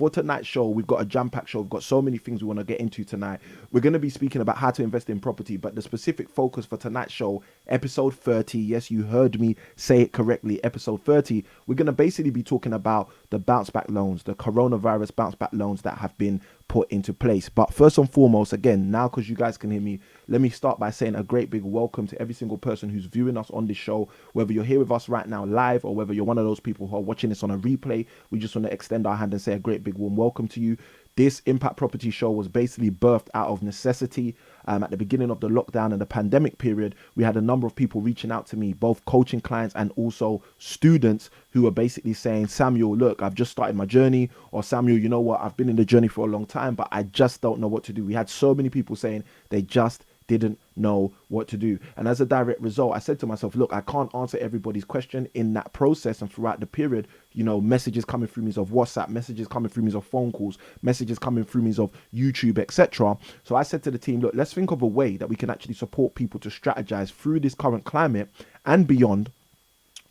for tonight's show, we've got a jam-packed show. We've got so many things we want to get into tonight. We're going to be speaking about how to invest in property, but the specific focus for tonight's show, episode 30, yes, you heard me say it correctly, episode 30, we're going to basically be talking about the bounce back loans, the coronavirus bounce back loans that have been put into place. But first and foremost, again, now because you guys can hear me, let me start by saying a great big welcome to every single person who's viewing us on this show, whether you're here with us right now live or whether you're one of those people who are watching this on a replay. We just want to extend our hand and say a great big warm welcome to you. This Impact Property Show was basically birthed out of necessity. At the beginning of the lockdown and the pandemic period, we had a number of people reaching out to me, both coaching clients and also students, who were basically saying, Samuel, look, I've just started my journey, or Samuel, you know what, I've been in the journey for a long time, but I just don't know what to do. We had so many people saying they just didn't know what to do. And as a direct result, I said to myself, look, I can't answer everybody's question in that process. And throughout the period, you know, messages coming through me of WhatsApp, messages coming through me of phone calls, messages coming through me of YouTube, etc. So I said to the team, look, let's think of a way that we can actually support people to strategize through this current climate and beyond,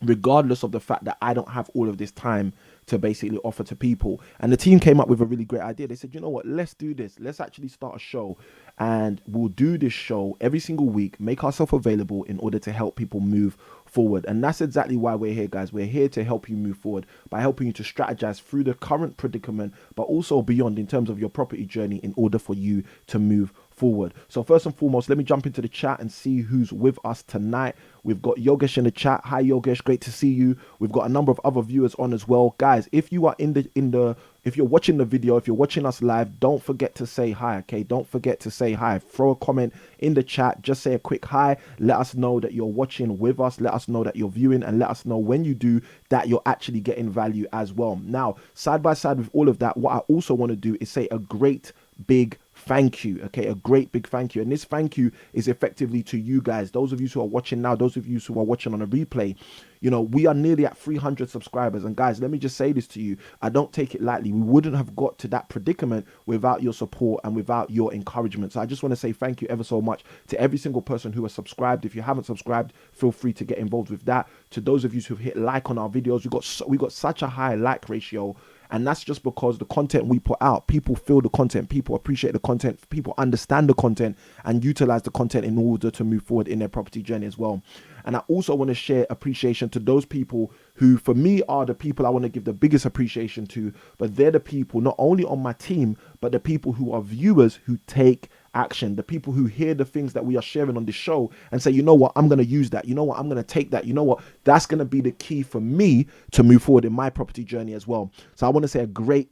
regardless of the fact that I don't have all of this time to basically offer to people. And the team came up with a really great idea. They said, you know what, let's do this. Let's actually start a show, and we'll do this show every single week, make ourselves available in order to help people move forward. And that's exactly why we're here, guys. We're here to help you move forward by helping you to strategize through the current predicament, but also beyond in terms of your property journey in order for you to move forward. So first and foremost, let me jump into the chat and see who's with us tonight. We've got Yogesh in the chat. Hi Yogesh, great to see you. We've got a number of other viewers on as well. Guys, if you are if you're watching the video, if you're watching us live, don't forget to say hi, okay? Don't forget to say hi. Throw a comment in the chat. Just say a quick hi. Let us know that you're watching with us. Let us know that you're viewing, and let us know when you do that you're actually getting value as well. Now, side by side with all of that, what I also want to do is say a great big thank you, okay? A great big thank you. And this thank you is effectively to you guys, those of you who are watching now, those of you who are watching on a replay. You know, we are nearly at 300 subscribers, and guys, let me just say this to you, I don't take it lightly. We wouldn't have got to that predicament without your support and without your encouragement. So I just want to say thank you ever so much to every single person who has subscribed. If you haven't subscribed, feel free to get involved with that. To those of you who've hit like on our videos, we got such a high like ratio. And that's just because the content we put out, people feel the content, people appreciate the content, people understand the content and utilize the content in order to move forward in their property journey as well. And I also want to share appreciation to those people who, for me, are the people I want to give the biggest appreciation to, but they're the people not only on my team, but the people who are viewers who take action, the people who hear the things that we are sharing on this show and say, you know what, I'm going to use that. You know what, I'm going to take that. You know what, that's going to be the key for me to move forward in my property journey as well. So I want to say a great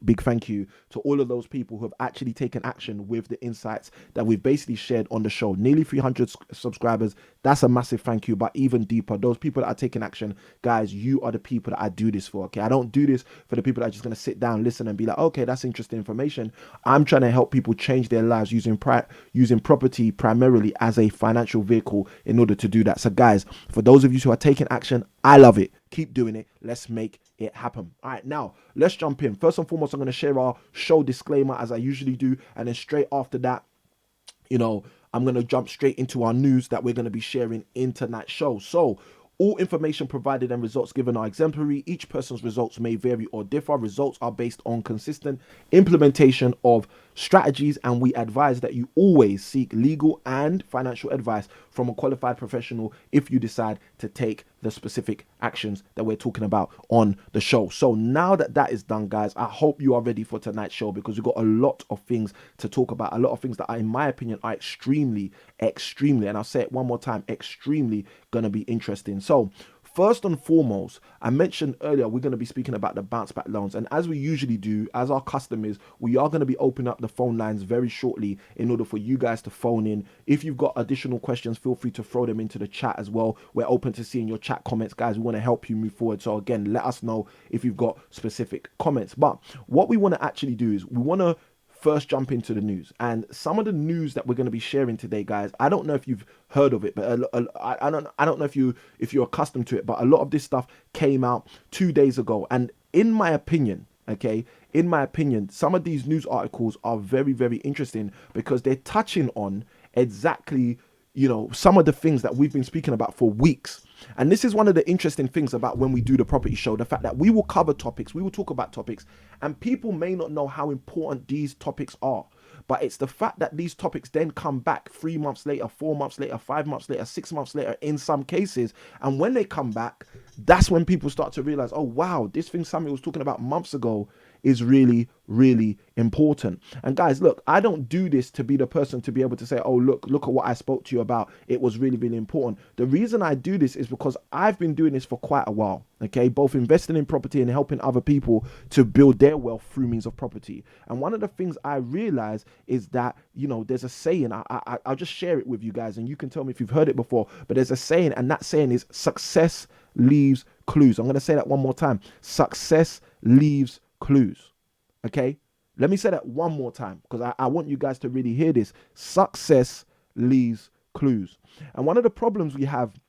big thank you to all of those people who have actually taken action with the insights that we've basically shared on the show. Nearly 300 subscribers. That's a massive thank you. But even deeper, those people that are taking action, guys, you are the people that I do this for. Okay, I don't do this for the people that are just going to sit down, listen and be like, okay, that's interesting information. I'm trying to help people change their lives using property primarily as a financial vehicle in order to do that. So guys, for those of you who are taking action, I love it. Keep doing it. Let's make it happen. All right, now let's jump in. First and foremost, I'm going to share our show disclaimer as I usually do, and then straight after that, you know, I'm going to jump straight into our news that we're going to be sharing in tonight's show. So all information provided and results given are exemplary. Each person's results may vary or differ. Results are based on consistent implementation of strategies, and we advise that you always seek legal and financial advice from a qualified professional if you decide to take the specific actions that we're talking about on the show. So now that that is done, guys, I hope you are ready for tonight's show, because we've got a lot of things to talk about, a lot of things that are, in my opinion, are extremely, and I'll say it one more time, extremely gonna be interesting. So first and foremost, I mentioned earlier, we're going to be speaking about the bounce back loans. And as we usually do, as our custom is, we are going to be opening up the phone lines very shortly in order for you guys to phone in. If you've got additional questions, feel free to throw them into the chat as well. We're open to seeing your chat comments, guys. We want to help you move forward. So again, let us know if you've got specific comments. But what we want to actually do is we want to first jump into the news. And some of the news that we're going to be sharing today, guys, I don't know if you've heard of it, but I don't know if you're accustomed to it, but a lot of this stuff came out 2 days ago. And in my opinion, some of these news articles are very, very interesting because they're touching on exactly, you know, some of the things that we've been speaking about for weeks. And this is one of the interesting things about when we do the property show, the fact that we will cover topics, we will talk about topics, and people may not know how important these topics are. But it's the fact that these topics then come back 3 months later, 4 months later, 5 months later, 6 months later in some cases. And when they come back, that's when people start to realize, oh, wow, this thing Sammy was talking about months ago is really, really important. And guys, look, I don't do this to be the person to be able to say, oh, look at what I spoke to you about. It was really, really important. The reason I do this is because I've been doing this for quite a while, okay? Both investing in property and helping other people to build their wealth through means of property. And one of the things I realize is that, you know, there's a saying, I'll just share it with you guys and you can tell me if you've heard it before, but there's a saying, and that saying is success leaves clues. I'm going to say that one more time. Success leaves clues. Okay, let me say that one more time because I want you guys to really hear this. Success leaves clues. And one of the problems we have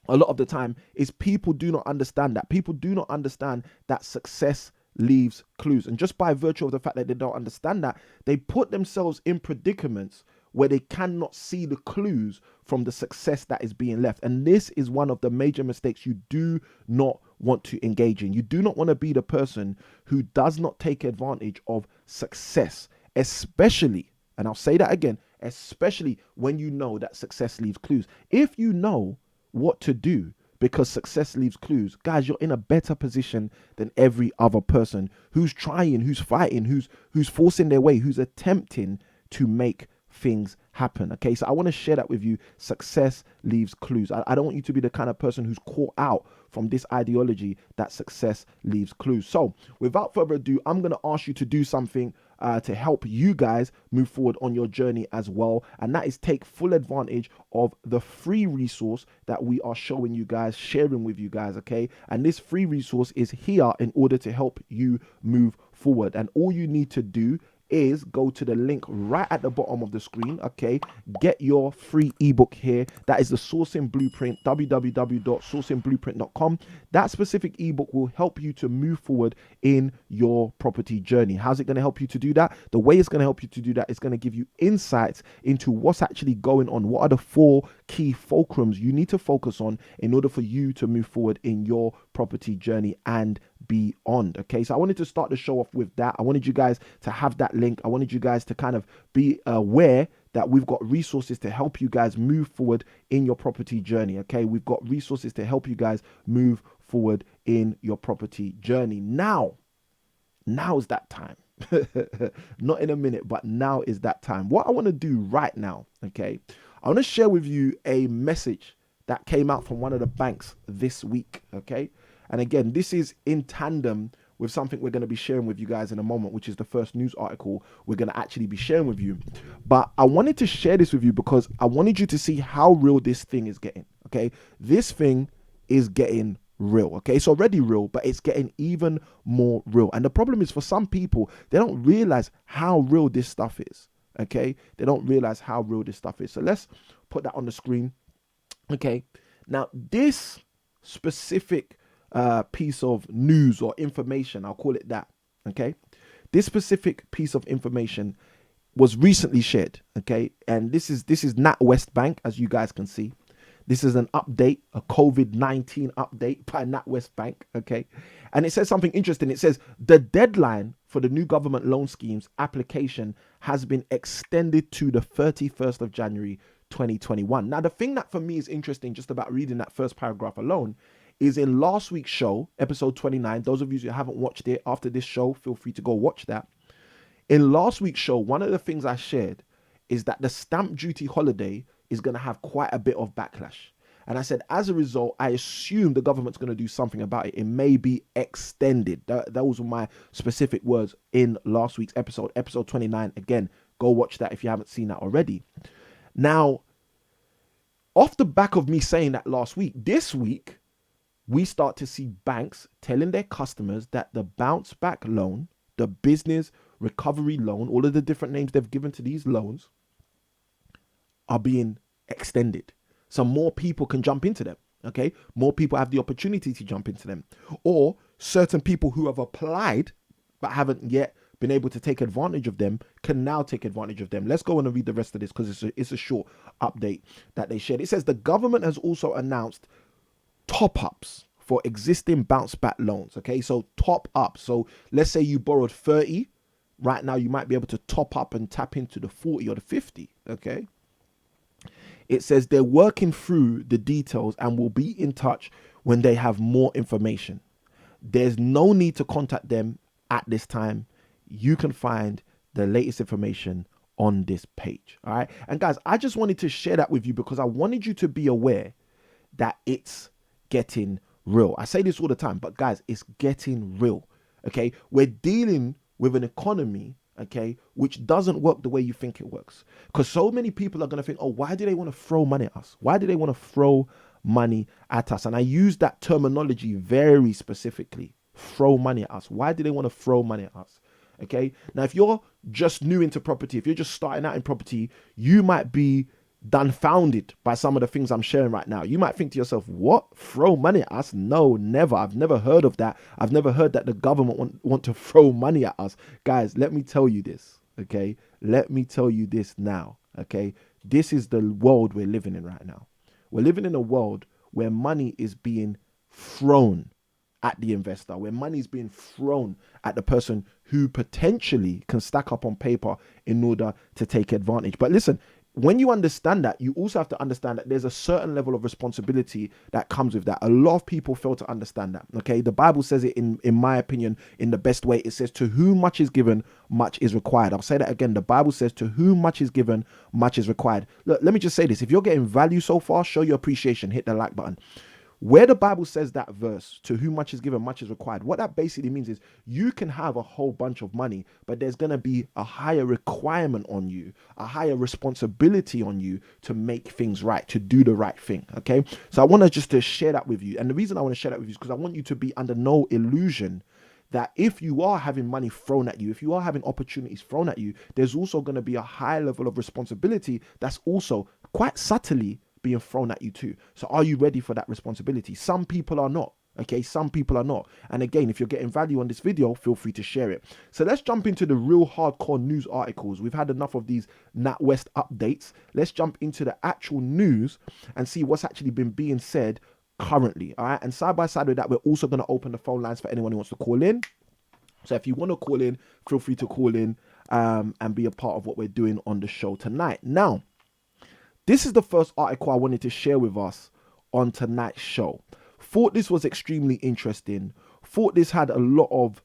a lot of the time is people do not understand that. People do not understand that success leaves clues. And just by virtue of the fact that they don't understand that, they put themselves in predicaments where they cannot see the clues from the success that is being left. And this is one of the major mistakes you do not want to engage in. You do not want to be the person who does not take advantage of success, especially, and I'll say that again, especially when you know that success leaves clues. If you know what to do because success leaves clues, guys, you're in a better position than every other person who's trying, who's fighting, who's forcing their way, who's attempting to make things happen. Okay, so I want to share that with you. Success leaves clues. I don't want you to be the kind of person who's caught out from this ideology that success leaves clues. So without further ado, I'm going to ask you to do something to help you guys move forward on your journey as well, and that is take full advantage of the free resource that we are showing you guys, sharing with you guys. Okay, and this free resource is here in order to help you move forward, and all you need to do is go to the link right at the bottom of the screen. Okay, get your free ebook here. That is the Sourcing Blueprint, www.sourcingblueprint.com. That specific ebook will help you to move forward in your property journey. How's it going to help you to do that? The way it's going to help you to do that is going to give you insights into what's actually going on. What are the 4 key fulcrums you need to focus on in order for you to move forward in your property journey and beyond. Okay, so I wanted to start the show off with that. I wanted you guys to have that link. I wanted you guys to kind of be aware that we've got resources to help you guys move forward in your property journey. Okay, we've got resources to help you guys move forward in your property journey. Now's that time. Not in a minute, but now is that time. What I want to do right now, okay, I want to share with you a message that came out from one of the banks this week. Okay, and again, this is in tandem with something we're going to be sharing with you guys in a moment, which is the first news article we're going to actually be sharing with you. But I wanted to share this with you because I wanted you to see how real this thing is getting. Okay, this thing is getting real. Okay, it's already real, but it's getting even more real. And the problem is, for some people, they don't realize how real this stuff is. Okay, they don't realize how real this stuff is. So let's put that on the screen. Okay, now this specific piece of news or information, I'll call it that. Okay, this specific piece of information was recently shared. Okay, and this is NatWest Bank, as you guys can see. This is an update, a COVID-19 update by NatWest Bank. Okay, and it says something interesting. It says the deadline for the new government loan schemes application has been extended to the 31st of January 2021. Now, the thing that for me is interesting just about reading that first paragraph alone is in last week's show, episode 29. Those of you who haven't watched it after this show, feel free to go watch that. In last week's show, one of the things I shared is that the stamp duty holiday is going to have quite a bit of backlash. And I said, as a result, I assume the government's going to do something about it. It may be extended. Those were my specific words in last week's episode 29. Again, go watch that if you haven't seen that already. Now, off the back of me saying that last week, this week, we start to see banks telling their customers that the bounce back loan, the business recovery loan, all of the different names they've given to these loans are being extended. So more people can jump into them. Okay, more people have the opportunity to jump into them, or certain people who have applied but haven't yet been able to take advantage of them can now take advantage of them. Let's go on and read the rest of this because it's a short update that they shared. It says the government has also announced top ups for existing bounce back loans. Okay, so top up. So let's say you borrowed 30. Right now, you might be able to top up and tap into the 40 or the 50. Okay. It says they're working through the details and will be in touch when they have more information. There's no need to contact them at this time. You can find the latest information on this page. All right. And guys, I just wanted to share that with you because I wanted you to be aware that it's getting real. I say this all the time, but guys, it's getting real. Okay. We're dealing with an economy, okay, which doesn't work the way you think it works. Because so many people are going to think, oh, why do they want to throw money at us? Why do they want to throw money at us? And I use that terminology very specifically. Throw money at us. Why do they want to throw money at us? Okay. Now, if you're just new into property, if you're just starting out in property, you might be dumbfounded by some of the things I'm sharing right now. You might think to yourself, what? Throw money at us? No, never. I've never heard of that. I've never heard that the government want to throw money at us. Guys, let me tell you this, okay? Let me tell you this now, okay? This is the world we're living in right now. We're living in a world where money is being thrown at the investor, where money is being thrown at the person who potentially can stack up on paper in order to take advantage. But listen, when you understand that, you also have to understand that there's a certain level of responsibility that comes with that. A lot of people fail to understand that. Okay. The Bible says it in my opinion, in the best way. It says, to whom much is given, much is required. I'll say that again. The Bible says, to whom much is given, much is required. Look, let me just say this. If you're getting value so far, show your appreciation, hit the like button. Where the Bible says that verse, to whom much is given, much is required, what that basically means is you can have a whole bunch of money, but there's going to be a higher requirement on you, a higher responsibility on you to make things right, to do the right thing. Okay. So I want to share that with you. And the reason I want to share that with you is because I want you to be under no illusion that if you are having money thrown at you, if you are having opportunities thrown at you, there's also going to be a high level of responsibility that's also quite subtly being thrown at you too. So are you ready for that responsibility? Some people are not. Okay, some people are not. And again, if you're getting value on this video, feel free to share it. So let's jump into the real hardcore news articles. We've had enough of these NatWest updates. Let's jump into the actual news and see what's actually been being said currently. All right. And side by side with that, we're also going to open the phone lines for anyone who wants to call in. So if you want to call in, feel free to call in and be a part of what we're doing on the show tonight. Now, this is the first article I wanted to share with us on tonight's show. Thought this was extremely interesting. Thought this had a lot of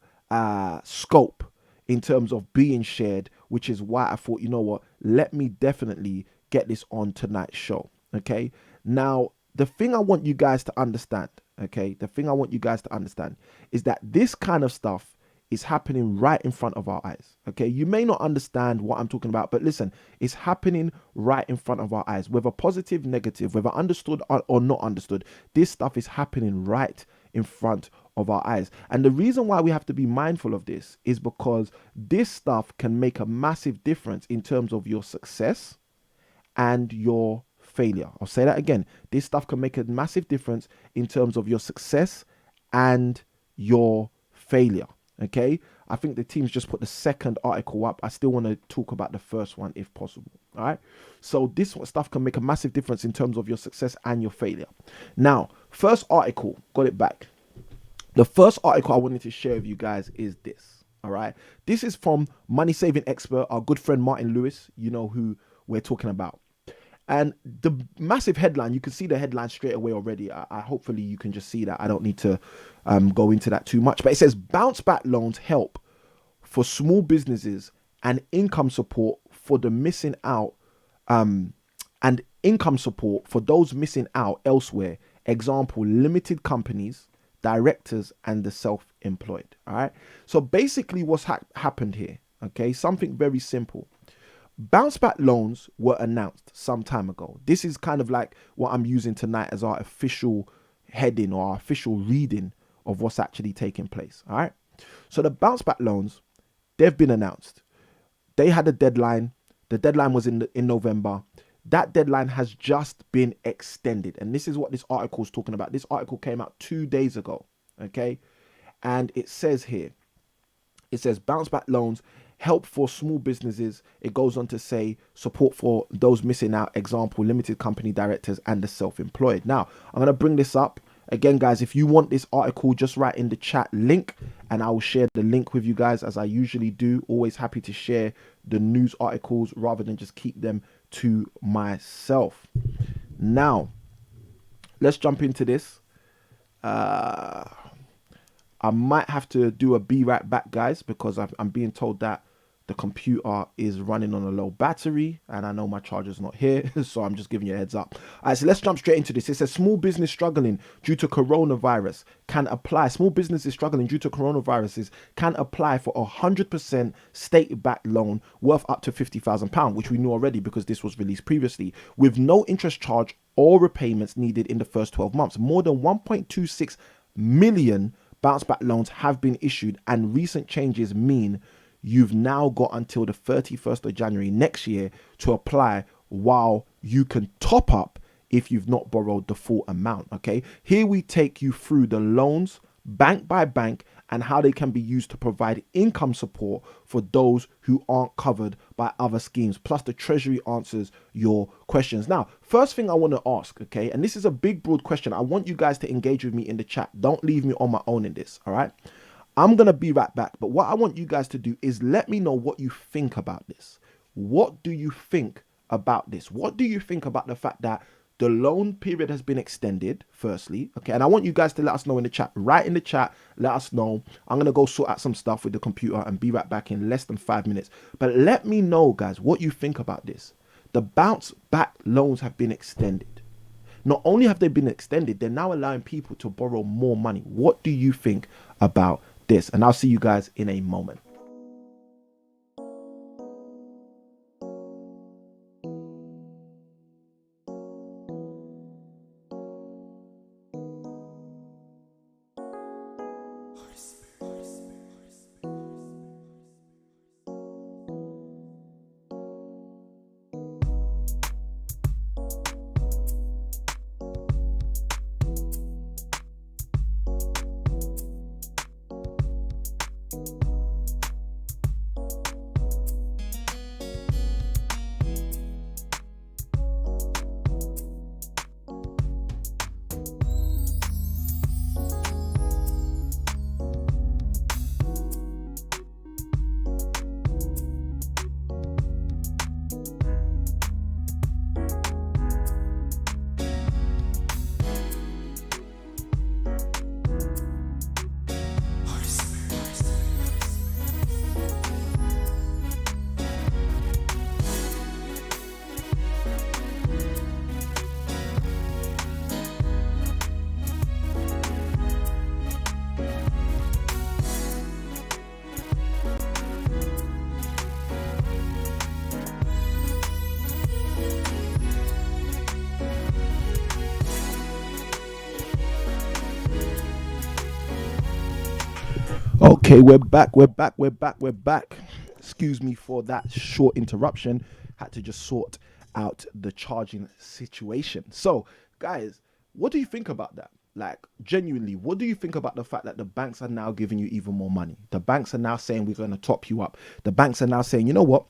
scope in terms of being shared, which is why I thought, you know what, let me definitely get this on tonight's show. Okay. Now, the thing I want you guys to understand, okay, the thing I want you guys to understand is that this kind of stuff is happening right in front of our eyes. Okay, you may not understand what I'm talking about, but listen, it's happening right in front of our eyes, whether positive, negative, whether understood or not understood. This stuff is happening right in front of our eyes. And the reason why we have to be mindful of this is because this stuff can make a massive difference in terms of your success and your failure. I'll say that again. This stuff can make a massive difference in terms of your success and your failure. Okay, I think the team's just put the second article up. I still want to talk about the first one if possible. All right, so this stuff can make a massive difference in terms of your success and your failure. Now, first article, got it back. The first article I wanted to share with you guys is this. All right, this is from money saving expert, our good friend Martin Lewis. You know who we're talking about. And the massive headline, you can see the headline straight away already. I hopefully you can just see that. I don't need to go into that too much. But it says bounce back loans help for small businesses and income support for the missing out and income support for those missing out elsewhere. Example, limited companies, directors and the self-employed. All right. So basically what's happened here. OK, something very simple. Bounce back loans were announced some time ago. This is kind of like what I'm using tonight as our official heading or our official reading of what's actually taking place. All right. So the bounce back loans, they've been announced. They had a deadline. The deadline was in November. That deadline has just been extended. And this is what this article is talking about. This article came out 2 days ago. Okay. And it says here, it says bounce back loans help for small businesses. It goes on to say support for those missing out, example, limited company directors and the self-employed. Now, I'm going to bring this up Again, guys, if you want this article, just write in the chat link and I will share the link with you guys as I usually do. Always happy to share the news articles rather than just keep them to myself. Now, let's jump into this. I might have to do a be right back, guys, because I'm being told that the computer is running on a low battery and I know my charger's not here, so I'm just giving you a heads up. All right, so let's jump straight into this. It says small business struggling due to coronavirus can apply. Small businesses struggling due to coronaviruses can apply for 100% state-backed loan worth up to £50,000, which we knew already because this was released previously, with no interest charge or repayments needed in the first 12 months. More than 1.26 million bounce back loans have been issued, and recent changes mean you've now got until the 31st of January next year to apply, while you can top up if you've not borrowed the full amount. Okay, here we take you through the loans bank by bank and how they can be used to provide income support for those who aren't covered by other schemes, plus the Treasury answers your questions. Now, first thing I want to ask, okay, and this is a big broad question, I want you guys to engage with me in the chat. Don't leave me on my own in this. All right, I'm going to be right back. But what I want you guys to do is let me know what you think about this. What do you think about this? What do you think about the fact that the loan period has been extended, firstly? Okay, and I want you guys to let us know in the chat. Write in the chat, let us know. I'm going to go sort out some stuff with the computer and be right back in less than 5 minutes. But let me know, guys, what you think about this. The bounce back loans have been extended. Not only have they been extended, they're now allowing people to borrow more money. What do you think about this? And I'll see you guys in a moment. Okay, we're back. Excuse me for that short interruption. Had to just sort out the charging situation. So, guys, what do you think about that? Like, genuinely, what do you think about the fact that the banks are now giving you even more money? The banks are now saying we're going to top you up. The banks are now saying, you know what?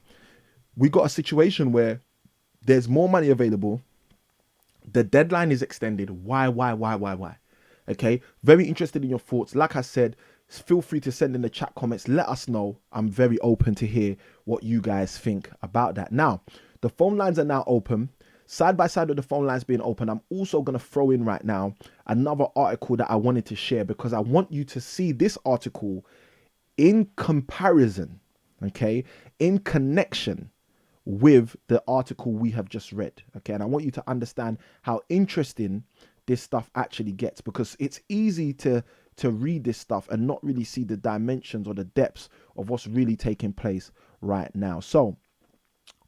We got a situation where there's more money available. The deadline is extended. Why? Okay, very interested in your thoughts. Like I said, feel free to send in the chat comments. Let us know. I'm very open to hear what you guys think about that. Now, the phone lines are now open. Side by side with the phone lines being open, I'm also going to throw in right now another article that I wanted to share, because I want you to see this article in comparison, okay, in connection with the article we have just read, okay? And I want you to understand how interesting this stuff actually gets, because it's easy to read this stuff and not really see the dimensions or the depths of what's really taking place right now. So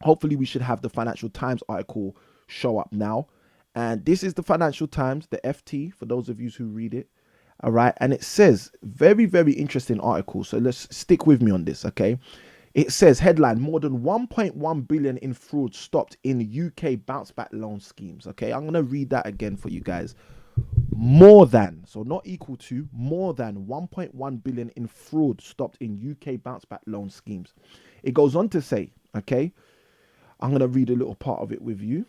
hopefully we should have the Financial Times article show up now. And this is the Financial Times, the FT, for those of you who read it. All right. And it says, very, very interesting article. So let's stick with me on this. Okay. It says, headline, more than 1.1 billion in fraud stopped in UK bounce back loan schemes. Okay. I'm going to read that again for you guys. More than, so not equal to, more than 1.1 billion in fraud stopped in UK bounce back loan schemes. It goes on to say, okay, I'm going to read a little part of it with you.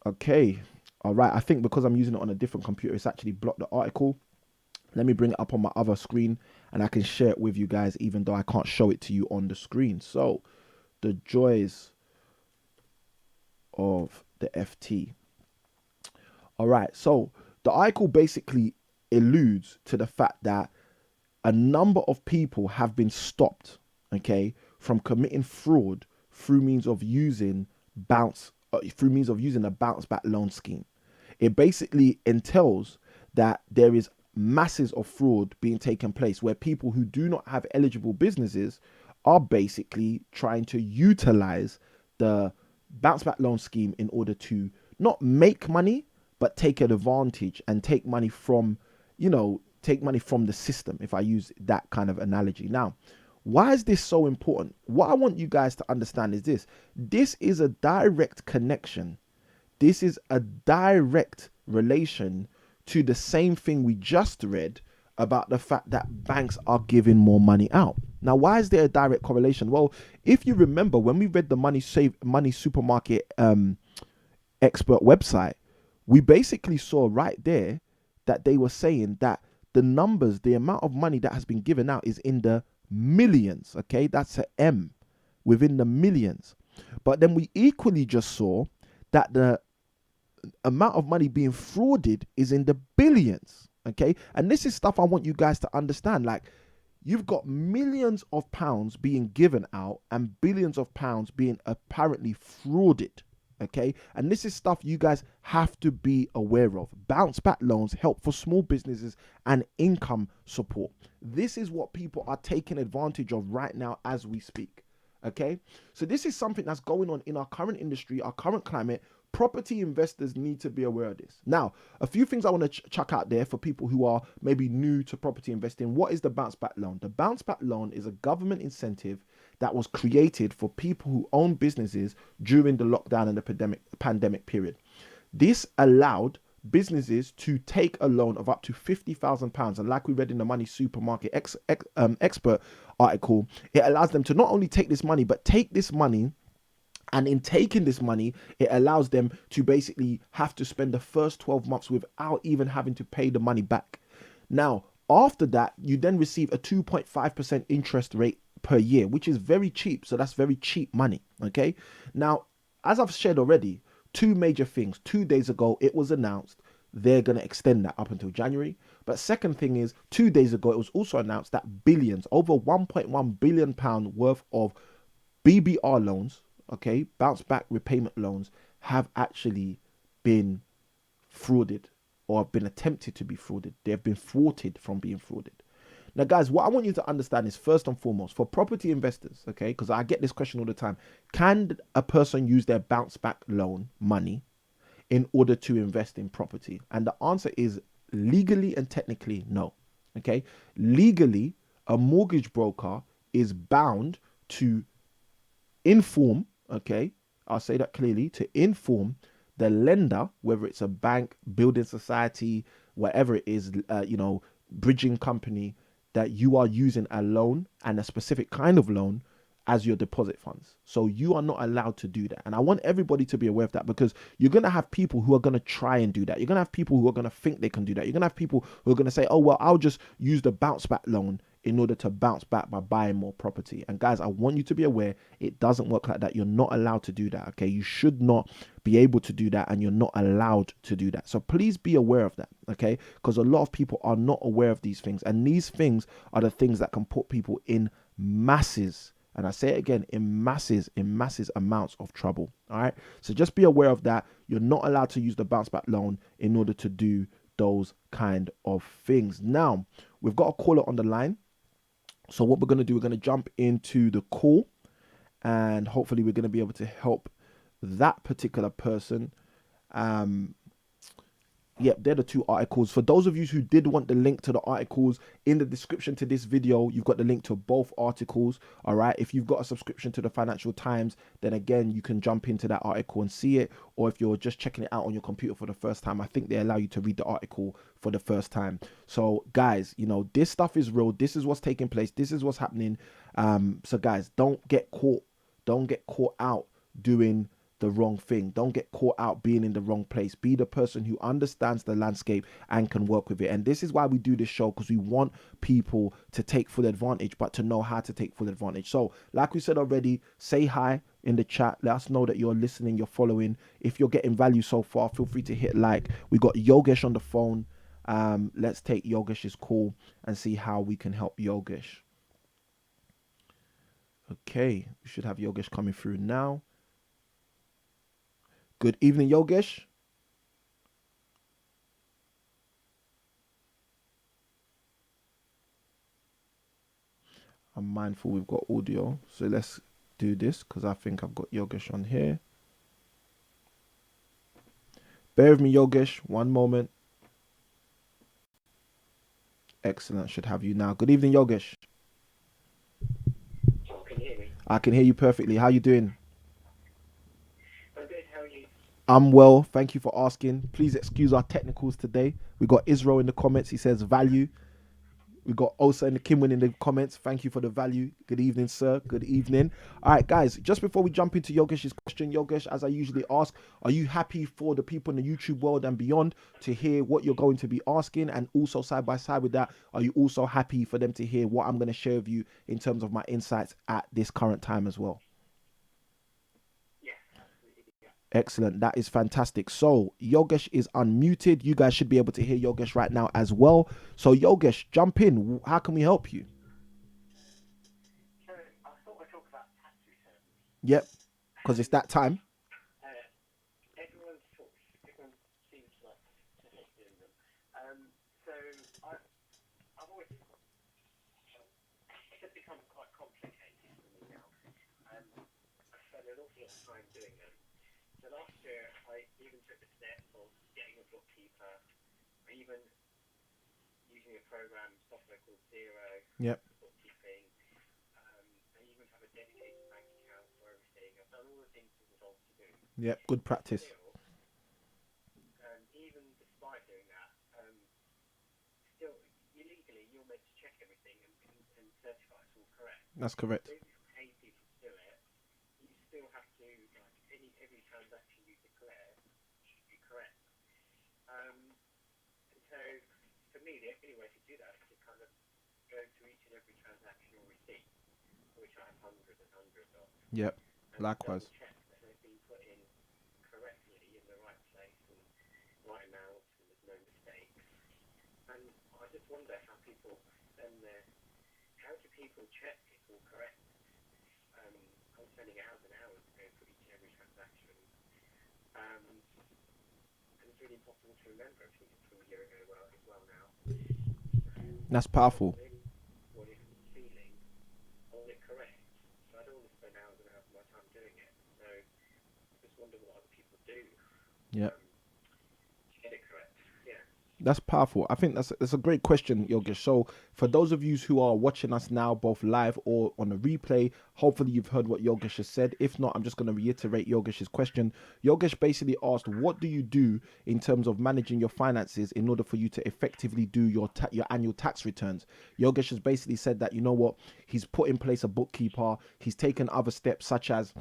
Okay. All right, I think because I'm using it on a different computer, it's actually blocked the article. Let me bring it up on my other screen and I can share it with you guys, even though I can't show it to you on the screen. So, the joys of the FT. All right, so the article basically alludes to the fact that a number of people have been stopped, okay, from committing fraud through means of using a bounce back loan scheme. It basically entails that there is masses of fraud being taken place where people who do not have eligible businesses are basically trying to utilize the bounce back loan scheme in order to not make money but take an advantage and take money from the system, if I use that kind of analogy. Now, why is this so important? What I want you guys to understand is this is a direct connection. This is a direct relation to the same thing we just read about the fact that banks are giving more money out. Now, why is there a direct correlation? Well, if you remember when we read the Money Supermarket expert website, we basically saw right there that they were saying that the numbers, the amount of money that has been given out is in the millions. Okay, that's a M, within the millions. But then we equally just saw that the amount of money being frauded is in the billions. Okay, and this is stuff I want you guys to understand. Like, you've got millions of pounds being given out and billions of pounds being apparently frauded. Okay, and this is stuff you guys have to be aware of. Bounce back loans help for small businesses and income support. This is what people are taking advantage of right now as we speak. Okay, so this is something that's going on in our current industry, our current climate. Property investors need to be aware of this. Now, a few things I want to chuck out there for people who are maybe new to property investing. What is the bounce back loan? The bounce back loan is a government incentive that was created for people who own businesses during the lockdown and the pandemic period. This allowed businesses to take a loan of up to £50,000, and like we read in the Money Supermarket expert article, it allows them to not only take this money, but take this money, and in taking this money, it allows them to basically have to spend the first 12 months without even having to pay the money back. Now, after that, you then receive a 2.5% interest rate per year, which is very cheap. So that's very cheap money. Okay. Now, as I've shared already, two major things. 2 days ago, it was announced they're going to extend that up until January. But second thing is, 2 days ago, it was also announced that billions, over £1.1 billion worth of BBR loans, okay, bounce back repayment loans, have actually been frauded or have been attempted to be frauded. They have been thwarted from being frauded. Now, guys, what I want you to understand is, first and foremost, for property investors, okay, because I get this question all the time, can a person use their bounce back loan money in order to invest in property? And the answer is legally and technically no. Okay, legally, a mortgage broker is bound to inform, okay, I'll say that clearly, to inform the lender, whether it's a bank, building society, whatever it is, bridging company, that you are using a loan and a specific kind of loan as your deposit funds. So you are not allowed to do that. And I want everybody to be aware of that, because you're going to have people who are going to try and do that. You're going to have people who are going to think they can do that. You're going to have people who are going to say, oh, well, I'll just use the bounce back loan in order to bounce back by buying more property. And guys, I want you to be aware, it doesn't work like that. You're not allowed to do that. Okay. You should not be able to do that, and you're not allowed to do that. So please be aware of that. Okay. Because a lot of people are not aware of these things. And these things are the things that can put people in masses. And I say it again, in masses amounts of trouble. All right. So just be aware of that. You're not allowed to use the bounce back loan in order to do those kind of things. Now, we've got a caller on the line. So what we're going to do, we're going to jump into the call, and hopefully we're going to be able to help that particular person. Yep, they're the two articles. For those of you who did want the link to the articles, in the description to this video, you've got the link to both articles. All right. If you've got a subscription to the Financial Times, then again, you can jump into that article and see it. Or if you're just checking it out on your computer for the first time, I think they allow you to read the article for the first time. So guys, this stuff is real. This is what's taking place. This is what's happening. So guys, don't get caught out doing the wrong thing. Don't get caught out being in the wrong place. Be the person who understands the landscape and can work with it. And this is why we do this show, because we want people to take full advantage, but to know how to take full advantage. So like we said already, say hi in the chat. Let us know that you're listening, you're following. If you're getting value so far, feel free to hit like. We got Yogesh on the phone. Let's take Yogesh's call and see how we can help Yogesh. Okay, we should have Yogesh coming through now. Good evening, Yogesh. I'm mindful we've got audio, so let's do this because I think I've got Yogesh on here. Bear with me, Yogesh. One moment. Excellent. Should have you now. Good evening, Yogesh. Oh, can you hear me? I can hear you perfectly. How you doing? I'm good. How are you? I'm well. Thank you for asking. Please excuse our technicals today. We got Israel in the comments. He says value. We got Osa and the Kimwin in the comments. Thank you for the value. Good evening, sir. Good evening. All right, guys, just before we jump into Yogesh's question, Yogesh, as I usually ask, are you happy for the people in the YouTube world and beyond to hear what you're going to be asking? And also side by side with that, are you also happy for them to hear what I'm going to share with you in terms of my insights at this current time as well? Excellent. That is fantastic. So Yogesh is unmuted. You guys should be able to hear Yogesh right now as well. So Yogesh, jump in. How can we help you? So I thought we'd talk about tax returns. Yep, because it's that time. Everyone seems like to hate doing them. So I've always it's become quite complicated for me now. I spend an awful lot of time doing them. So last year, I even took the step of getting a bookkeeper, or even using a program, software called Zero, Yep. bookkeeping. I even have a dedicated bank account for everything. I've done all the things that was told to do. Yep. Good practice. Still, even despite doing that, still, illegally, you're meant to check everything and certify it's all correct. That's correct. So if you pay people to do it, you still have to, like, every transaction you declare should be correct. And so, for me, the only way to do that is to kind of go through each and every transaction or receipt, which I have hundreds and hundreds of. Yep. And Likewise. check that they've been put in correctly in the right place and right amount, and there's no mistakes. And I just wonder how people spend how do people check it's all correct? I'm spending hours and hours going through each and every transaction. And it's really impossible to remember everything from a year ago as well now. That's powerful. What is the feeling? Was it correct? So I don't want to spend hours and hours of my time doing it. So I just wonder what other people do. Yep. To get it correct. Yeah. That's powerful. I think that's a great question, Yogesh. So for those of you who are watching us now, both live or on a replay, hopefully you've heard what Yogesh has said. If not, I'm just going to reiterate Yogesh's question. Yogesh basically asked, what do you do in terms of managing your finances in order for you to effectively do your annual tax returns? Yogesh has basically said that, you know what, he's put in place a bookkeeper. He's taken other steps such as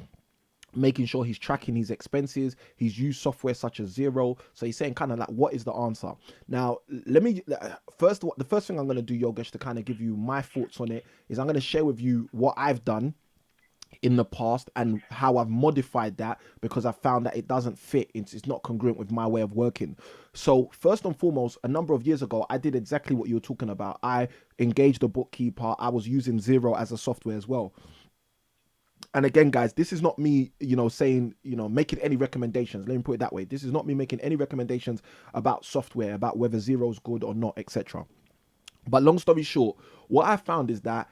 making sure he's tracking his expenses. He's used software such as Zero. So he's saying kind of like, what is the answer? Now, the first thing I'm going to do, Yogesh, to kind of give you my thoughts on it is I'm going to share with you what I've done in the past and how I've modified that because I found that it doesn't fit. It's not congruent with my way of working. So first and foremost, a number of years ago, I did exactly what you were talking about. I engaged a bookkeeper. I was using Zero as a software as well. And again, guys, this is not me, saying, making any recommendations. Let me put it that way. This is not me making any recommendations about software, about whether Zero's good or not, etc. But long story short, what I found is that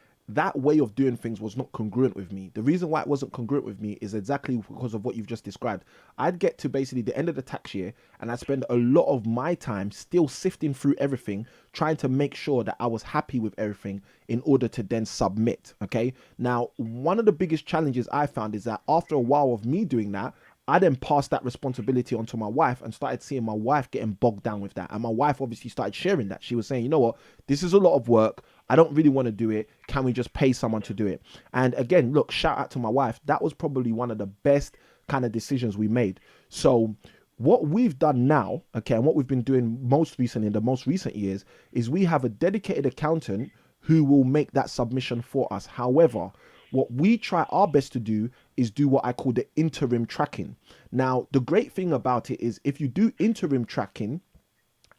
way of doing things was not congruent with me. The reason why it wasn't congruent with me is exactly because of what you've just described. I'd get to basically the end of the tax year and I'd spend a lot of my time still sifting through everything, trying to make sure that I was happy with everything in order to then submit. Okay. Now, one of the biggest challenges I found is that after a while of me doing that, I then passed that responsibility onto my wife and started seeing my wife getting bogged down with that. And my wife obviously started sharing that. She was saying, you know what, this is a lot of work. I don't really want to do it. Can we just pay someone to do it? And again, look, shout out to my wife. That was probably one of the best kind of decisions we made. So what we've done now, okay, and what we've been doing most recently in the most recent years is we have a dedicated accountant who will make that submission for us. However, what we try our best to do is do what I call the interim tracking. Now, the great thing about it is if you do interim tracking,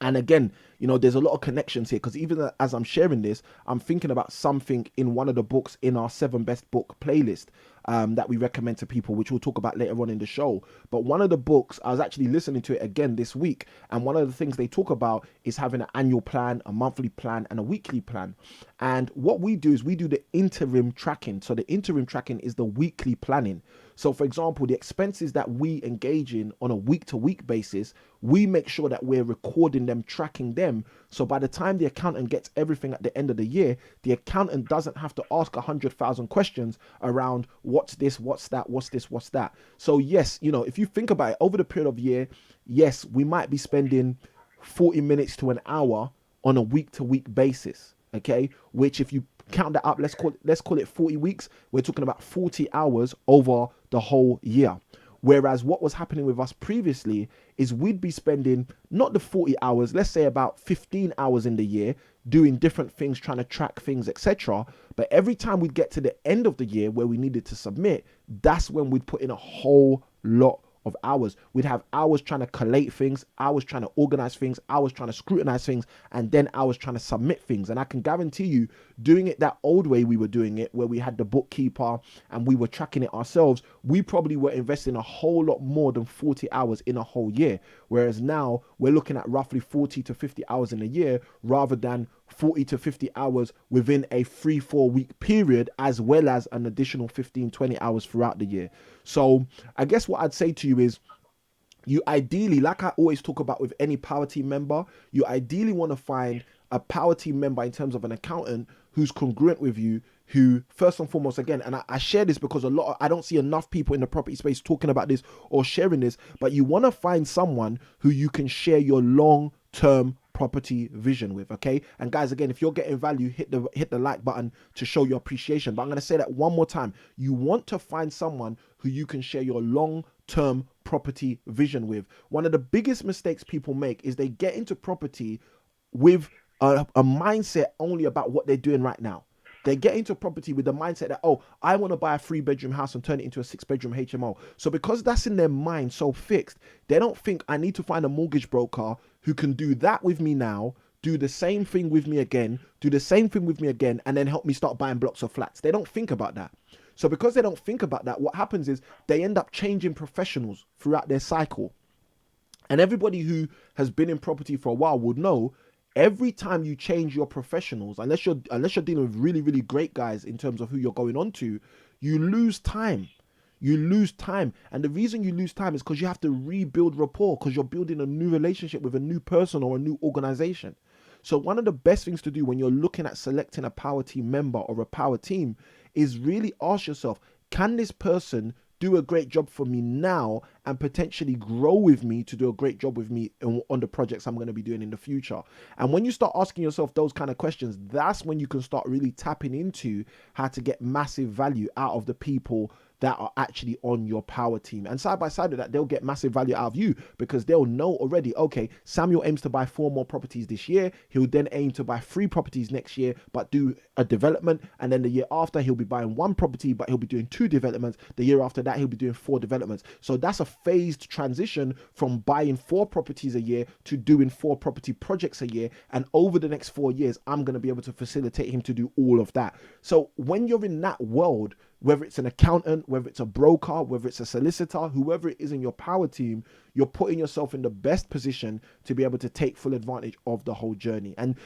and again, there's a lot of connections here because even as I'm sharing this, I'm thinking about something in one of the books in our 7 best book playlist that we recommend to people, which we'll talk about later on in the show. But one of the books, I was actually listening to it again this week, and one of the things they talk about is having an annual plan, a monthly plan, and a weekly plan. And what we do is we do the interim tracking. So the interim tracking is the weekly planning. So for example, the expenses that we engage in on a week-to-week basis, we make sure that we're recording them, tracking them. So by the time the accountant gets everything at the end of the year, the accountant doesn't have to ask 100,000 questions around what's this, what's that, what's this, what's that. So yes, if you think about it over the period of year, yes, we might be spending 40 minutes to an hour on a week-to-week basis. Okay, which if you count that up, let's call it 40 weeks. We're talking about 40 hours over the whole year. Whereas what was happening with us previously is we'd be spending not the 40 hours, let's say about 15 hours in the year doing different things, trying to track things, etc. But every time we'd get to the end of the year where we needed to submit, that's when we'd put in a whole lot of hours. We'd have hours trying to collate things, hours trying to organize things, hours trying to scrutinize things, and then hours trying to submit things. And I can guarantee you, doing it that old way we were doing it, where we had the bookkeeper and we were tracking it ourselves, we probably were investing a whole lot more than 40 hours in a whole year. Whereas now we're looking at roughly 40 to 50 hours in a year rather than 40 to 50 hours within a 3-4 week period, as well as an additional 15-20 hours throughout the year. So I guess what I'd say to you is, you ideally, like I always talk about with any power team member, you ideally want to find a power team member in terms of an accountant who's congruent with you, who first and foremost, again, and I share this because I don't see enough people in the property space talking about this or sharing this, but you want to find someone who you can share your long-term property vision with. Okay, and guys, again, if you're getting value, hit the like button to show your appreciation. But I'm going to say that one more time. You want to find someone who you can share your long-term property vision with. One of the biggest mistakes people make is they get into property with a mindset only about what they're doing right now. They get into property with the mindset that, oh, I want to buy a 3-bedroom house and turn it into a 6-bedroom HMO. So because that's in their mind so fixed, they don't think I need to find a mortgage broker who can do that with me now, do the same thing with me again, do the same thing with me again, and then help me start buying blocks of flats. They don't think about that. So because they don't think about that, what happens is they end up changing professionals throughout their cycle. And everybody who has been in property for a while would know, every time you change your professionals, unless you're dealing with really, really great guys in terms of who you're going on to, you lose time. You lose time. And the reason you lose time is because you have to rebuild rapport, because you're building a new relationship with a new person or a new organization. So one of the best things to do when you're looking at selecting a power team member or a power team is really ask yourself, can this person do a great job for me now and potentially grow with me to do a great job with me on the projects I'm going to be doing in the future? And when you start asking yourself those kind of questions, that's when you can start really tapping into how to get massive value out of the people that are actually on your power team. And side by side with that, they'll get massive value out of you because they'll know already, okay, Samuel aims to buy 4 more properties this year. He'll then aim to buy 3 properties next year, but do a development. And then the year after, he'll be buying 1 property, but he'll be doing 2 developments. The year after that, he'll be doing 4 developments. So that's a phased transition from buying 4 properties a year to doing 4 property projects a year. And over the next 4 years, I'm going to be able to facilitate him to do all of that. So when you're in that world, whether it's an accountant, whether it's a broker, whether it's a solicitor, whoever it is in your power team, you're putting yourself in the best position to be able to take full advantage of the whole journey. And,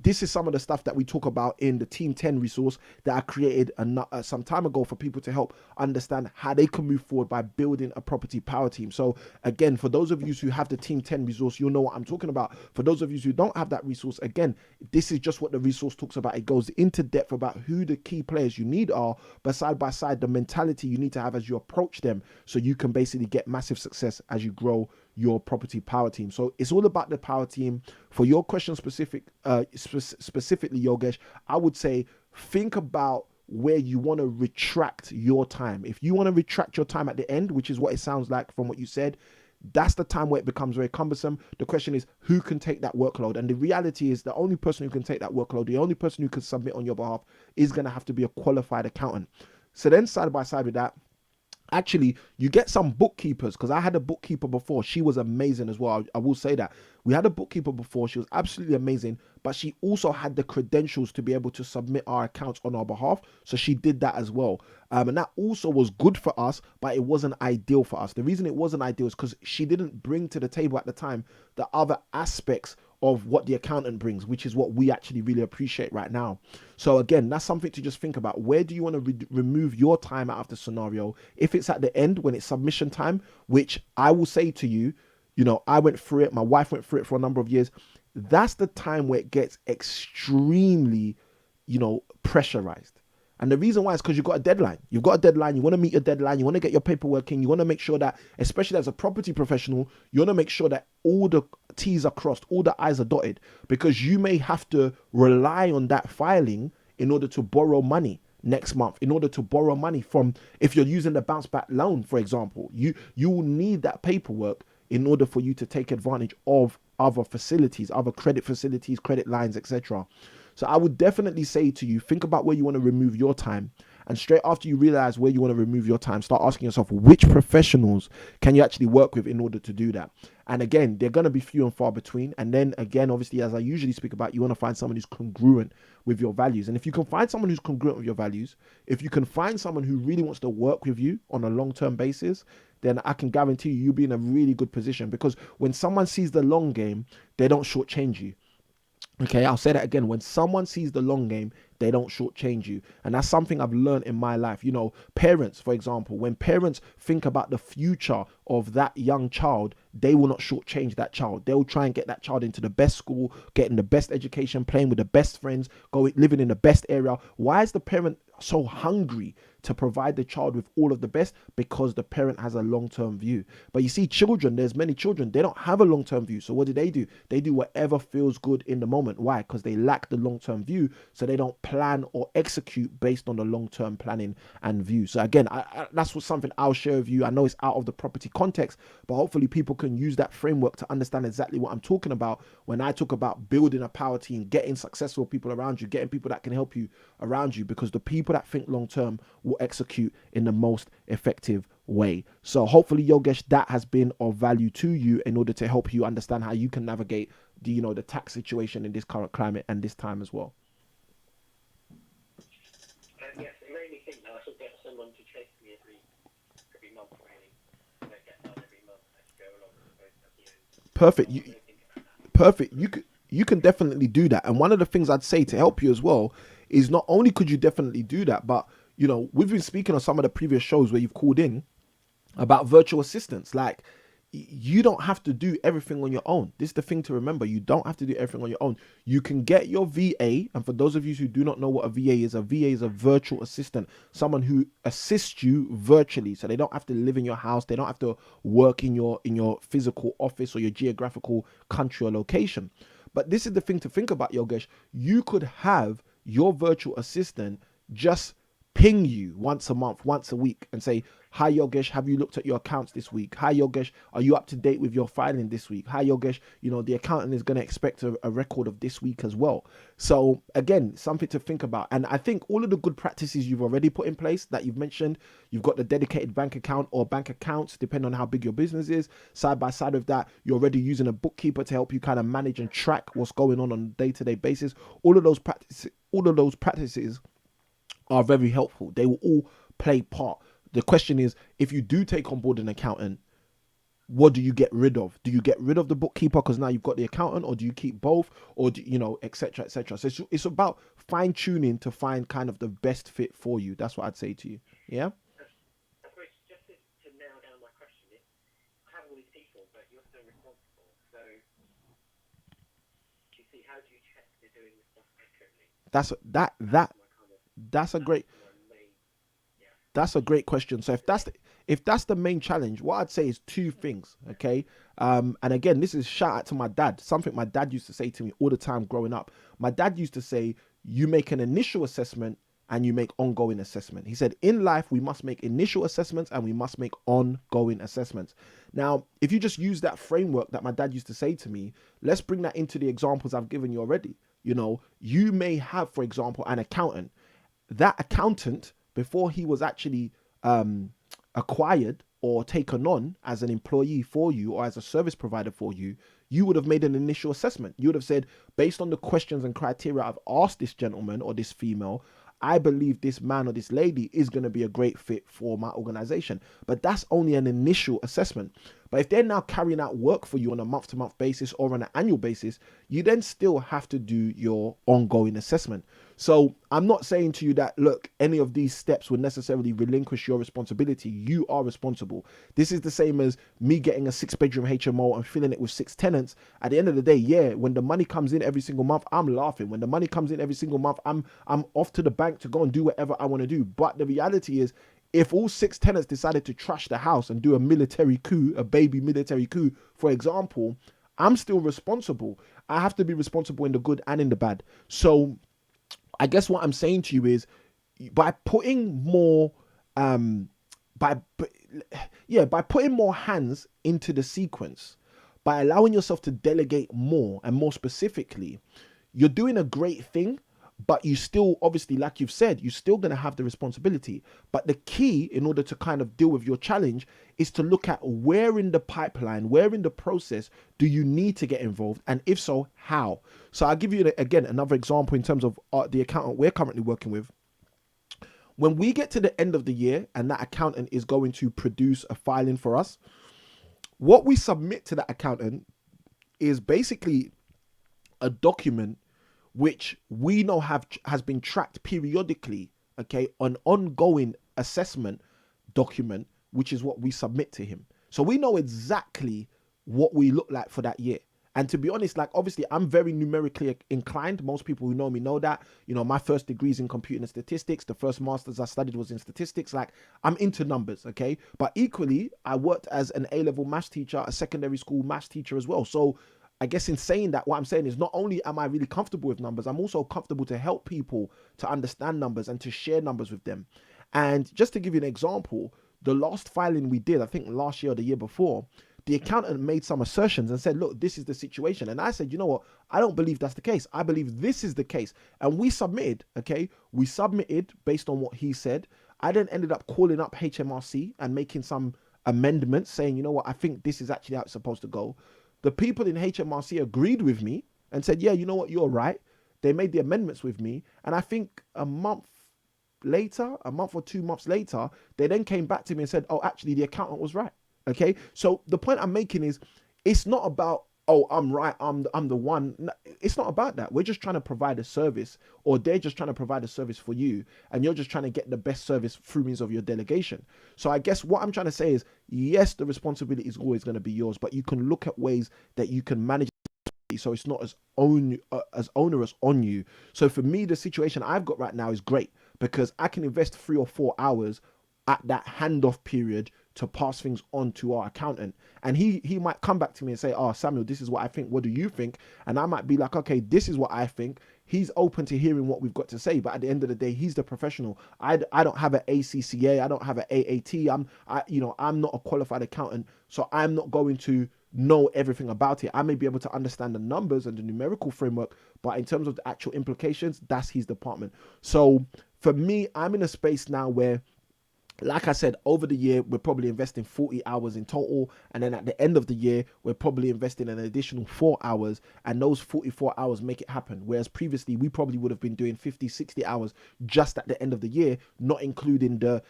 this is some of the stuff that we talk about in the Team 10 resource that I created some time ago for people to help understand how they can move forward by building a property power team. So again, for those of you who have the Team 10 resource, you'll know what I'm talking about. For those of you who don't have that resource, again, this is just what the resource talks about. It goes into depth about who the key players you need are, but side by side, the mentality you need to have as you approach them so you can basically get massive success as you grow your property power team. So it's all about the power team. For your question specifically, Yogesh, I would say think about where you want to retract your time. If you want to retract your time at the end, which is what it sounds like from what you said, that's the time where it becomes very cumbersome. The question is, who can take that workload? And the reality is, the only person who can take that workload, the only person who can submit on your behalf, is going to have to be a qualified accountant. So then, side by side with that, actually, you get some bookkeepers, because I had a bookkeeper before. She was amazing as well. I will say that. We had a bookkeeper before. She was absolutely amazing, but she also had the credentials to be able to submit our accounts on our behalf. So she did that as well. And that also was good for us, but it wasn't ideal for us. The reason it wasn't ideal is because she didn't bring to the table at the time the other aspects of what the accountant brings, which is what we actually really appreciate right now. So again, that's something to just think about. Where do you want to remove your time out of the scenario? If it's at the end when it's submission time, which I will say to you, you know, I went through it, my wife went through it for a number of years. That's the time where it gets extremely, you know, pressurized. And the reason why is because you've got a deadline. You've got a deadline. You want to meet your deadline. You want to get your paperwork in. You want to make sure that, especially as a property professional, you want to make sure that all the T's are crossed, all the I's are dotted, because you may have to rely on that filing in order to borrow money next month, in order to borrow money from, if you're using the bounce back loan, for example, you will need that paperwork in order for you to take advantage of other facilities, other credit facilities, credit lines, etc. So I would definitely say to you, think about where you want to remove your time. And straight after you realize where you want to remove your time, start asking yourself, which professionals can you actually work with in order to do that? And again, they're going to be few and far between. And then again, obviously, as I usually speak about, you want to find someone who's congruent with your values. And if you can find someone who's congruent with your values, if you can find someone who really wants to work with you on a long-term basis, then I can guarantee you'll be in a really good position, because when someone sees the long game, they don't shortchange you. Okay, I'll say that again. When someone sees the long game, they don't shortchange you. And that's something I've learned in my life. You know, parents, for example, when parents think about the future of that young child, they will not shortchange that child. They'll try and get that child into the best school, getting the best education, playing with the best friends, living in the best area. Why is the parent so hungry to provide the child with all of the best? Because the parent has a long-term view. But you see, children, there's many children, they don't have a long-term view. So what do? They do whatever feels good in the moment. Why? Because they lack the long-term view. So they don't plan or execute based on the long-term planning and view. So again, that's something I'll share with you. I know it's out of the property context, but hopefully people can use that framework to understand exactly what I'm talking about when I talk about building a power team, getting successful people around you, getting people that can help you around you, because the people that think long-term will execute in the most effective way. So hopefully, Yogesh, that has been of value to you in order to help you understand how you can navigate the tax situation in this current climate and this time as well. Yes, it made me think that I should get someone to chase me every month, really. So I get done every month as you go along, as opposed to at the end. Perfect. I don't think about that. Perfect. You can definitely do that. And one of the things I'd say to help you as well is, not only could you definitely do that, but we've been speaking on some of the previous shows where you've called in about virtual assistants. Like, you don't have to do everything on your own. This is the thing to remember. You don't have to do everything on your own. You can get your VA. And for those of you who do not know what a VA is a virtual assistant, someone who assists you virtually. So they don't have to live in your house. They don't have to work in your physical office or your geographical country or location. But this is the thing to think about, Yogesh. You could have your virtual assistant just ping you once a month, once a week, and say, "Hi Yogesh, have you looked at your accounts this week? Hi Yogesh, are you up to date with your filing this week? Hi Yogesh, the accountant is going to expect a record of this week as well." So again, something to think about. And I think all of the good practices you've already put in place that you've mentioned, you've got the dedicated bank account or bank accounts, depending on how big your business is. Side by side with that, you're already using a bookkeeper to help you kind of manage and track what's going on a day-to-day basis. All of those practices are very helpful. They will all play part. The question is, if you do take on board an accountant, what do you get rid of? Do you get rid of the bookkeeper because now you've got the accountant, or do you keep both, or do et cetera, et cetera? So it's about fine tuning to find kind of the best fit for you. That's what I'd say to you. Yeah. Chris, just to nail down my question is, I have all these people, but you're still responsible. So, do you see, how do you check they're doing the stuff accurately? That's a great. That's a great question. So if that's the main challenge, what I'd say is two things. Okay. And again, this is shout out to my dad. Something my dad used to say to me all the time growing up. My dad used to say, you make an initial assessment and you make ongoing assessment. He said, in life, we must make initial assessments and we must make ongoing assessments. Now, if you just use that framework that my dad used to say to me, let's bring that into the examples I've given you already. You know, you may have, for example, an accountant. That accountant, before he was actually acquired or taken on as an employee for you or as a service provider for you, you would have made an initial assessment. You would have said, based on the questions and criteria I've asked this gentleman or this female, I believe this man or this lady is going to be a great fit for my organization. But that's only an initial assessment. But if they're now carrying out work for you on a month-to-month basis or on an annual basis, you then still have to do your ongoing assessment. So I'm not saying to you that, look, any of these steps would necessarily relinquish your responsibility. You are responsible. This is the same as me getting a 6-bedroom HMO and filling it with 6 tenants. At the end of the day, yeah, when the money comes in every single month, I'm laughing. When the money comes in every single month, I'm off to the bank to go and do whatever I want to do. But the reality is, if all 6 tenants decided to trash the house and do a military coup, a baby military coup, for example, I'm still responsible. I have to be responsible in the good and in the bad. So I guess what I'm saying to you is, by putting more, by putting more hands into the sequence, by allowing yourself to delegate more and more specifically, you're doing a great thing. But you still, obviously, like you've said, you're still going to have the responsibility. But the key, in order to kind of deal with your challenge, is to look at where in the pipeline, where in the process do you need to get involved? And if so, how? So I'll give you, again, another example in terms of the accountant we're currently working with. When we get to the end of the year and that accountant is going to produce a filing for us, what we submit to that accountant is basically a document which we know has been tracked periodically, okay, an ongoing assessment document, which is what we submit to him. So we know exactly what we look like for that year. And to be honest, like, obviously, I'm very numerically inclined. Most people who know me know that. You know, my first degree is in computing and statistics. The first master's I studied was in statistics. Like, I'm into numbers, okay? But equally, I worked as an A-level maths teacher, a secondary school maths teacher as well. So I guess in saying that, what I'm saying is, not only am I really comfortable with numbers, I'm also comfortable to help people to understand numbers and to share numbers with them. And just to give you an example, the last filing we did, I think last year or the year before, the accountant made some assertions and said, look, this is the situation. And I said, you know what? I don't believe that's the case. I believe this is the case. And we submitted, okay? We submitted based on what he said. I then ended up calling up HMRC and making some amendments saying, you know what? I think this is actually how it's supposed to go. The people in HMRC agreed with me and said, yeah, you know what, you're right. They made the amendments with me. And I think a month or 2 months later, they then came back to me and said, oh, actually, the accountant was right. Okay. So the point I'm making is, it's not about, oh, I'm right, I'm the one. No, it's not about that. We're just trying to provide a service, or they're just trying to provide a service for you, and you're just trying to get the best service through means of your delegation. So I guess what I'm trying to say is, yes, the responsibility is always going to be yours, but you can look at ways that you can manage it so it's not as onerous on you. So for me, the situation I've got right now is great, because I can invest 3 or 4 hours at that handoff period to pass things on to our accountant, and he might come back to me and say, oh, Samuel, this is what I think, what do you think? And I might be like, okay, this is what I think. He's open to hearing what we've got to say, but at the end of the day, he's the professional. I don't have an ACCA, I don't have an AAT, I'm not a qualified accountant, so I'm not going to know everything about it. I may be able to understand the numbers and the numerical framework, but in terms of the actual implications, that's his department. So for me, I'm in a space now where, like I said, over the year, we're probably investing 40 hours in total. And then at the end of the year, we're probably investing an additional 4 hours. And those 44 hours make it happen. Whereas previously, we probably would have been doing 50, 60 hours just at the end of the year, not including the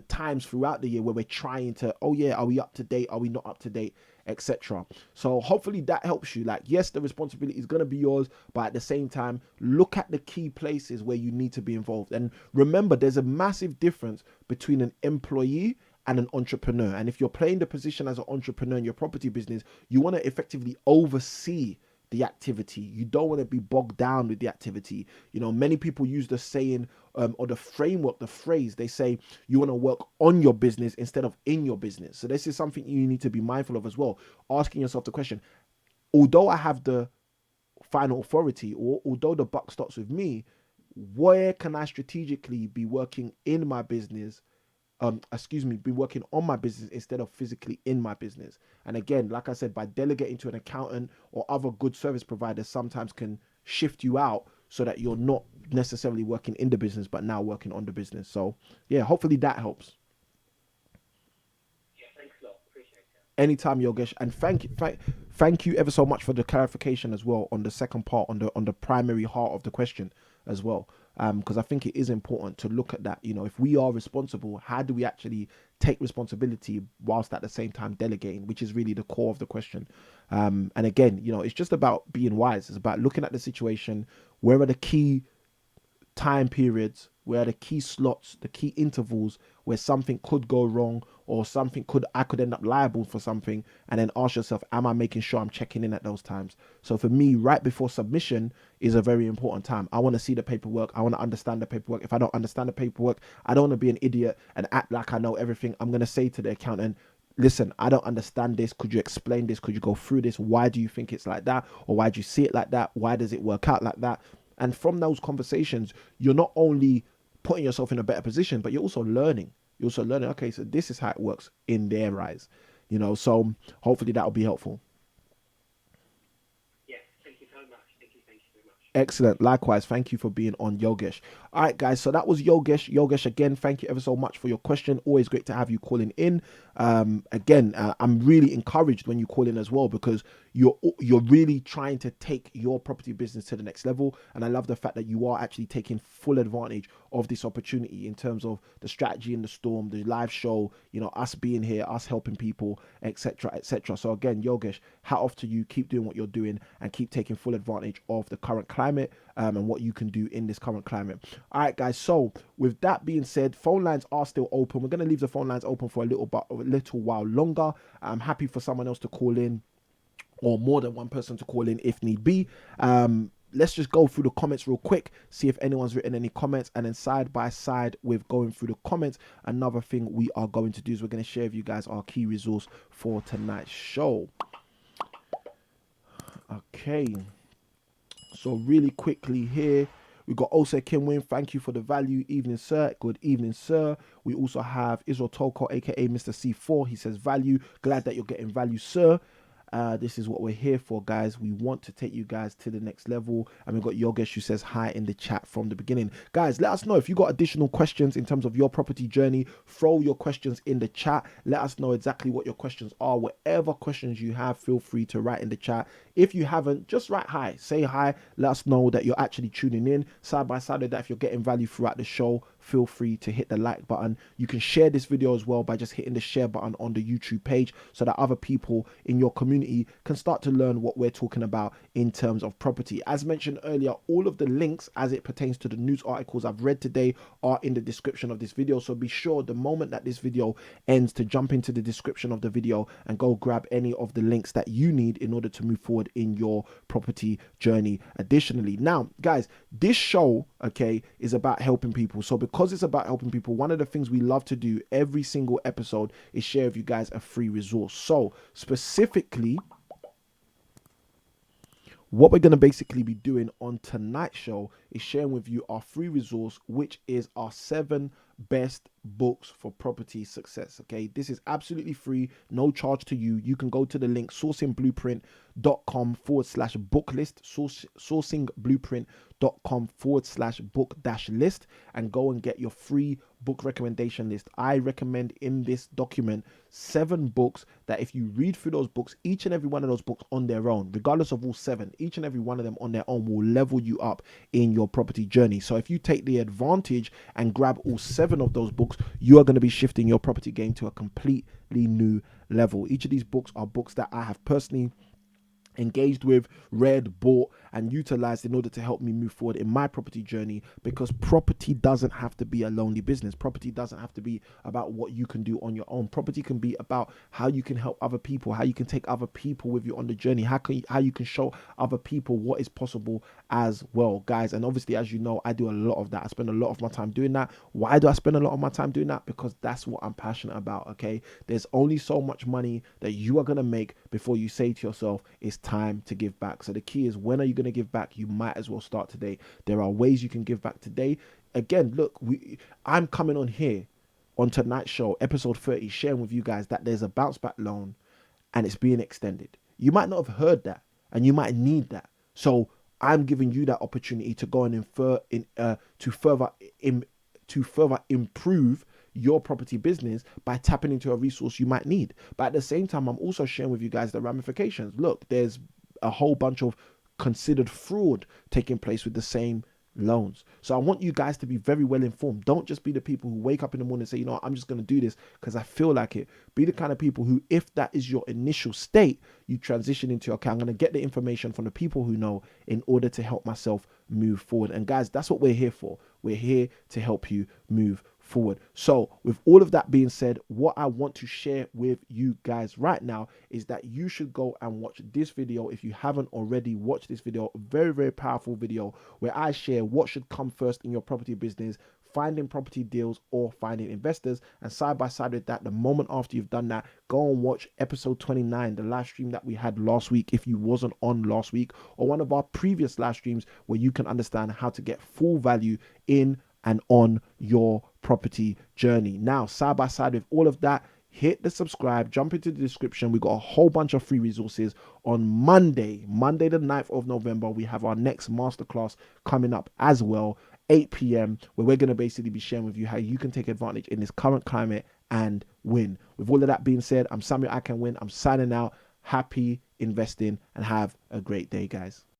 times throughout the year where we're trying to, oh yeah, are we up to date? Are we not up to date? Etc. So hopefully that helps you. Like, yes, the responsibility is going to be yours, but at the same time, look at the key places where you need to be involved. And remember, there's a massive difference between an employee and an entrepreneur. And if you're playing the position as an entrepreneur in your property business, you want to effectively oversee the activity. You don't want to be bogged down with the activity. You know, many people use the saying or the framework, the phrase, they say you want to work on your business instead of in your business. So this is something you need to be mindful of as well. Asking yourself the question, although I have the final authority, or although the buck stops with me, where can I strategically be working in my business, be working on my business instead of physically in my business. And again, like I said, by delegating to an accountant or other good service providers, sometimes can shift you out so that you're not necessarily working in the business, but now working on the business. So yeah, hopefully that helps. Yeah, thanks a lot. Appreciate it. Anytime, Yogesh, and thank you ever so much for the clarification as well on the second part, on the primary heart of the question as well, because I think it is important to look at that. If we are responsible, how do we actually take responsibility whilst at the same time delegating, which is really the core of the question. And again, it's just about being wise. It's about looking at the situation. Where are the key time periods, where the key slots, the key intervals where something could go wrong, or I could end up liable for something, and then ask yourself, am I making sure I'm checking in at those times? So for me, right before submission is a very important time. I want to see the paperwork. I want to understand the paperwork. If I don't understand the paperwork, I don't want to be an idiot and act like I know everything. I'm going to say to the accountant, listen, I don't understand this. Could you explain this? Could you go through this? Why do you think it's like that? Or why do you see it like that? Why does it work out like that? And from those conversations, you're not only putting yourself in a better position, but you're also learning. You're also learning, okay, so this is how it works in their eyes. So hopefully that'll be helpful. Yes, thank you so much. Thank you very much. Excellent. Likewise, thank you for being on, Yogesh. All right, guys. So that was Yogesh. Yogesh, again, thank you ever so much for your question. Always great to have you calling in. Again, I'm really encouraged when you call in as well, because you're really trying to take your property business to the next level. And I love the fact that you are actually taking full advantage of this opportunity in terms of the strategy in the storm, the live show, us being here, us helping people, etc., etc. So again, Yogesh, hat off to you. Keep doing what you're doing and keep taking full advantage of the current climate, and what you can do in this current climate. All right, guys. So with that being said, phone lines are still open. We're going to leave the phone lines open for a little while longer. I'm happy for someone else to call in, or more than one person to call in if need be. Let's just go through the comments real quick, see if anyone's written any comments, and then side by side with going through the comments, another thing we are going to do is we're going to share with you guys our key resource for tonight's show. Okay, so really quickly here, we got Ose Kimwin. Thank you for the value. Evening, sir. Good evening, sir. We also have Israel Toko, aka Mr. C4. He says value. Glad that you're getting value, sir. This is what we're here for, guys. We want to take you guys to the next level. And we've got Yogesh who says hi in the chat from the beginning. Guys, let us know if you got additional questions in terms of your property journey. Throw your questions in the chat. Let us know exactly what your questions are. Whatever questions you have, feel free to write in the chat. If you haven't, just write hi. Say hi. Let us know that you're actually tuning in. Side by side with that, if you're getting value throughout the show, feel free to hit the like button. You can share this video as well by just hitting the share button on the YouTube page, so that other people in your community can start to learn what we're talking about in terms of property. As mentioned earlier, all of the links as it pertains to the news articles I've read today are in the description of this video. So be sure the moment that this video ends to jump into the description of the video and go grab any of the links that you need in order to move forward in your property journey. Additionally, now guys, this show, okay, is about helping people. So because it's about helping people, one of the things we love to do every single episode is share with you guys a free resource. So specifically, what we're going to basically be doing on tonight's show is sharing with you our free resource, which is our 7 best books for property success. Okay, this is absolutely free, no charge to you. You can go to the link sourcingblueprint.com/book list, sourcingblueprint.com/book-list, and go and get your free book recommendation list. I recommend in this document 7 books that if you read through those books, each and every one of those books on their own, regardless of all 7, each and every one of them on their own will level you up in your property journey. So if you take the advantage and grab all 7 of those books, you are going to be shifting your property game to a completely new level. Each of these books are books that I have personally engaged with, read, bought, and utilized in order to help me move forward in my property journey, because property doesn't have to be a lonely business. Property doesn't have to be about what you can do on your own. Property can be about how you can help other people, how you can take other people with you on the journey, how you can show other people what is possible as well, guys. And obviously, as you know, I do a lot of that. I spend a lot of my time doing that. Why do I spend a lot of my time doing that? Because that's what I'm passionate about. Okay, there's only so much money that you are going to make before you say to yourself, it's time to give back. So the key is, when are you going to give back? You might as well start today. There are ways you can give back today. Again, look, I'm coming on here on tonight's show, episode 30, sharing with you guys that there's a bounce back loan and it's being extended. You might not have heard that, and you might need that. So I'm giving you that opportunity to go and to further improve your property business by tapping into a resource you might need. But at the same time, I'm also sharing with you guys the ramifications. Look, there's a whole bunch of considered fraud taking place with the same loans. So I want you guys to be very well informed. Don't just be the people who wake up in the morning and say, you know what, I'm just going to do this because I feel like it. Be the kind of people who, if that is your initial state, you transition into, okay, I'm going to get the information from the people who know in order to help myself move forward. And guys, that's what we're here for. We're here to help you move forward. So with all of that being said, what I want to share with you guys right now is that you should go and watch this video. If you haven't already watched this video, very, very powerful video where I share what should come first in your property business: finding property deals or finding investors. And side by side with that, the moment after you've done that, go and watch episode 29, the live stream that we had last week, if you wasn't on last week, or one of our previous live streams, where you can understand how to get full value in and on your property journey. Now, side by side with all of that, hit the subscribe, jump into the description. We got a whole bunch of free resources. On Monday the 9th of November, we have our next masterclass coming up as well, 8 p.m, where we're going to basically be sharing with you how you can take advantage in this current climate and win. With all of that being said, I'm Samuel I Can Win. I'm signing out. Happy investing and have a great day, guys.